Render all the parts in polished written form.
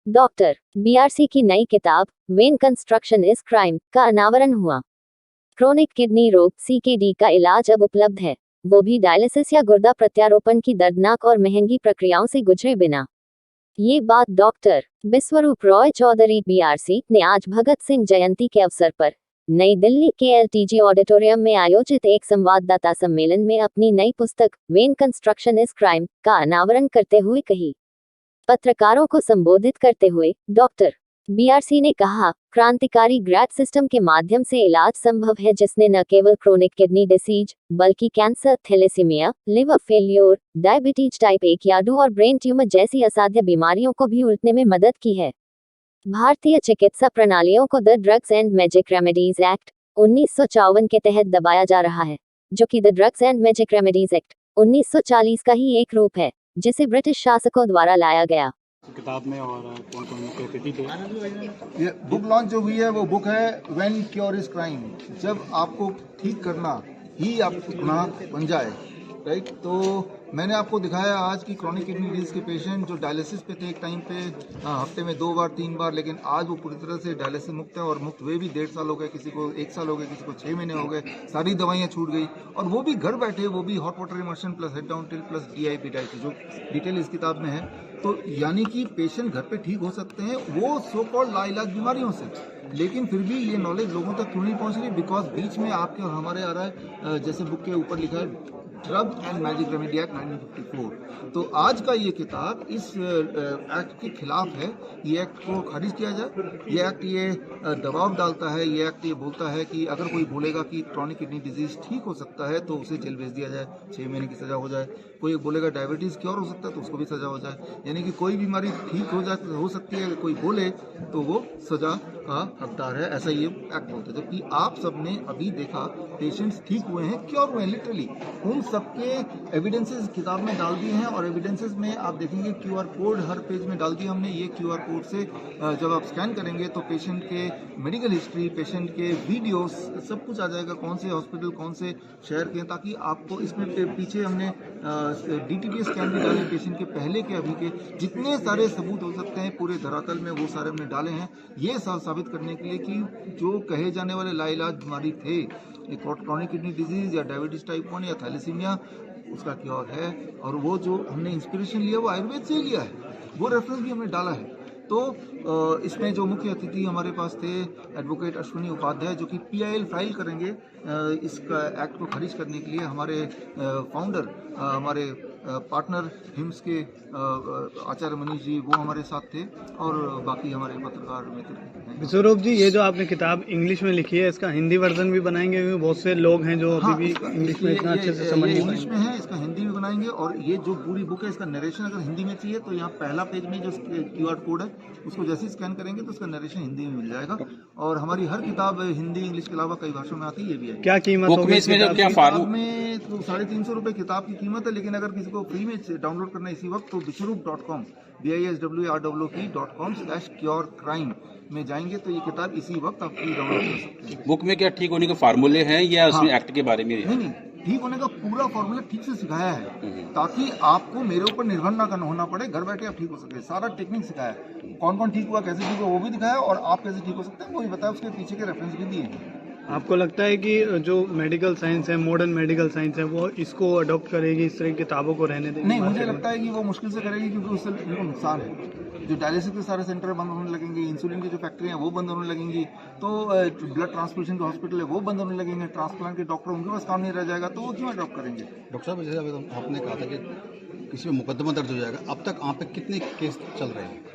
Doctor BRC की नई किताब वेन कंस्ट्रक्शन इज क्राइम का अनावरण हुआ। क्रोनिक किडनी रोग सीकेडी का इलाज अब उपलब्ध है, वो भी डायलिसिस या गुर्दा प्रत्यारोपण की दर्दनाक और महंगी प्रक्रियाओं से गुजरे बिना। ये बात डॉक्टर बिस्वरूप रॉय चौधरी बीआरसी ने आज भगत सिंह जयंती के अवसर पर नई दिल्ली के एलटीजी ऑडिटोरियम में आयोजित एक संवाददाता सम्मेलन में अपनी नई पुस्तक वेन कंस्ट्रक्शन इज क्राइम का अनावरण करते हुए कही। पत्रकारों को संबोधित करते हुए डॉक्टर बीआरसी ने कहा, क्रांतिकारी ग्रैड सिस्टम के माध्यम से इलाज संभव है जिसने न केवल क्रोनिक किडनी डिसीज बल्कि cancer, thalassemia, liver failure, diabetes type 1 या 2 और ब्रेन ट्यूमर जैसी असाध्य बीमारियों को भी उलटने में मदद की है। भारतीय चिकित्सा प्रणालियों को the drugs and magic remedies act 1954 के तहत दबाया जा रहा है, जो कि the drugs and magic remedies act 1940 का ही एक रूप है, जिसे ब्रिटिश शासकों द्वारा लाया गया। किताब में और कौन-कौन मुख्य अतिथि थे? ये बुक लॉन्च जो हुई है वो बुक है व्हेन क्योर इज क्राइम। जब आपको ठीक करना ही आप गुनाह बन जाए, राइट। तो मैंने आपको दिखाया आज की क्रोनिक किडनी डिजीज के पेशेंट जो डायलिसिस पे थे एक टाइम पे, हफ्ते में 2 बार 3 बार, लेकिन आज वो पूरी तरह से डायलिसिस मुक्त है और मुक्त हुए भी 1.5 साल हो गए, किसी को 1 साल हो गए, किसी को 6 महीने हो गए, सारी दवाइयाँ छूट गई और वो भी घर बैठे, वो भी hot water immersion plus head down till plus DIP dialysis, जो डिटेल इस किताब में है। तो यानी कि पेशेंट घर पे ठीक हो सकते हैं वो सो कॉल्ड लाइलाज बीमारियों से, लेकिन फिर भी ये नॉलेज लोगों तक क्यों नहीं पहुंच रही? बिकॉज बीच में आपके और हमारे आ रहा है, जैसे बुक के ऊपर लिखा है drug and magic remedy act 1954। तो आज का ये किताब इस एक्ट के खिलाफ है। ये एक्ट को खारिज किया जाए। ये एक्ट ये दबाव डालता है, ये एक्ट ये बोलता है कि अगर कोई बोलेगा कि क्रोनिक किडनी डिजीज ठीक हो सकता है तो उसे जेल भेज दिया जाए, 6 महीने की सजा हो जाए। कोई बोलेगा डायबिटीज क्योर हो सकता है तो उसको भी सजा हो जाए। यानी कि कोई बीमारी ठीक हो सकती है, अगर कोई बोले तो वो सजा का हकदार है, ऐसा ये एक्ट बोलते हैं। जबकि आप सबने अभी देखा पेशेंट्स ठीक हुए हैं, क्योर हुए हैं लिटरली, उन सबके एविडेंसेस किताब में डाल दिए हैं। और एविडेंसेस में आप देखेंगे QR कोड हर पेज में डाल दिया हमने। ये QR कोड से जब आप स्कैन करेंगे तो पेशेंट के मेडिकल हिस्ट्री, पेशेंट के वीडियोस, सब कुछ आ जाएगा, कौन से हॉस्पिटल, कौन से शहर के, ताकि आपको इसमें पीछे हमने DTP स्कैन भी डाले पेशेंट के, पहले के अभी के, जितने सारे सबूत हो सकते हैं पूरे धरातल में वो सारे हमने डाले हैं। ये साबित करने के लिए कि जो कहे जाने वाले लाइलाज बीमारी थे, क्रोनिक किडनी डिजीज या डायबिटीज टाइप 1 या थैलेसीमिया, उसका क्योर है। और वो जो हमने इंस्पिरेशन लिया वो आयुर्वेद से ही लिया है, वो रेफरेंस भी हमने डाला है। तो इसमें जो मुख्य अतिथि हमारे पास थे एडवोकेट अश्विनी उपाध्याय, जो कि PIL फाइल करेंगे इसका एक्ट को खारिज करने के लिए। हमारे फाउंडर, हमारे पार्टनर हिम्स के आचार्य मनीष जी, वो हमारे साथ थे, और बाकी हमारे पत्रकार मित्र हैं। विश्वरूप जी, ये जो आपने किताब इंग्लिश में लिखी है, इसका हिंदी वर्जन भी बनाएंगे? बहुत से लोग हैं जो अभी भी इंग्लिश में इतना अच्छे से समझ नहीं पाएंगे। इंग्लिश में है, इसका हिंदी भी बनाएंगे। और ये जो पूरी बुक है, इसका नरेशन अगर हिंदी में चाहिए तो यहाँ पहला पेज में जो QR कोड है उसको जैसे ही स्कैन करेंगे तो उसका नरेशन हिंदी में मिल जाएगा। और हमारी हर किताब हिंदी इंग्लिश के अलावा कई भाषाओं में आती है, ये भी है। क्या कीमत होगी इसमें? किताब में तो 350 रुपये किताब की कीमत है, लेकिन अगर किसी को फ्री में डाउनलोड करना है इसी वक्त तो biswaroop.com biswaroop.com/curecrime में जाएंगे तो ये किताब इसी वक्त आप फ्री डाउनलोड कर सकते हैं। बुक में क्या ठीक होने के फार्मूले हैं या उसमें एक्ट के बारे में? नहीं, ठीक होने का पूरा फॉर्मूला ठीक से सिखाया है, ताकि आपको मेरे ऊपर निर्भर ना करना होना पड़े, घर बैठे आप ठीक हो सके। सारा टेक्निक सिखाया है, कौन कौन ठीक हुआ, कैसे ठीक हुआ वो भी दिखाया, और आप कैसे ठीक हो सकते हैं वो भी बताया, उसके पीछे के रेफरेंस भी दिए हैं। आपको लगता है कि जो मेडिकल साइंस है, मॉडर्न मेडिकल साइंस है, वो इसको अडॉप्ट करेगी, इस तरह की किताबों को रहने देगी? नहीं, मुझे लगता है कि वो मुश्किल से करेगी, क्योंकि उससे उनको नुकसान है। जो डायलिसिस के सारे सेंटर बंद होने लगेंगे, इंसुलिन की जो फैक्ट्री है वो बंद होने लगेंगी, तो ब्लड ट्रांसफ्यूजन के हॉस्पिटल है वो बंद होने लगेंगे, ट्रांसप्लांट के डॉक्टर, उनके पास काम नहीं रह जाएगा, तो वो क्यों अडॉप्ट करेंगे? डॉक्टर साहब, जैसे आपने कहा था कि किसी में मुकदमा दर्ज हो जाएगा, अब तक आप पे कितने केस चल रहे हैं?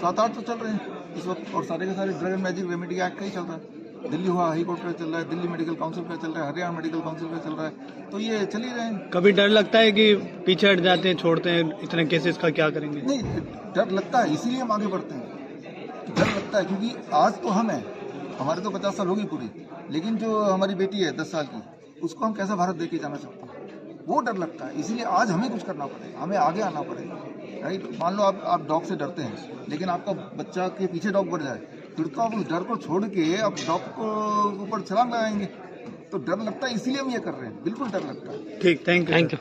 7-8 तो चल रहे हैं इस वक्त, और सारे के सारे drug and magic remedy act का ही चल रहा है। दिल्ली हुआ हाई कोर्ट का चल रहा है, दिल्ली मेडिकल काउंसिल का चल रहा है, हरियाणा मेडिकल काउंसिल का चल रहा है, तो ये चल ही रहे हैं। कभी डर लगता है कि पीछे हट जाते हैं, छोड़ते हैं इतने केसेस का, क्या करेंगे? नहीं, डर लगता है, इसीलिए हम आगे बढ़ते हैं। डर लगता है क्योंकि आज तो हम हैं, हमारे तो 50 साल होगी पूरी, लेकिन जो हमारी बेटी है 10 साल की, उसको हम कैसा भारत देके जाना चाहते हैं, वो डर लगता है। इसीलिए आज हमें कुछ करना पड़ेगा, हमें आगे आना पड़ेगा, राइट। मान लो आप डॉग से डरते हैं, लेकिन आपका बच्चा के पीछे डॉग बढ़ जाए, फिर तो आप उस डर को छोड़ के आप डॉग को ऊपर छलांग लगाएंगे, तो डर लगता है, इसीलिए हम ये कर रहे हैं, बिल्कुल डर लगता है। ठीक, थैंक यू।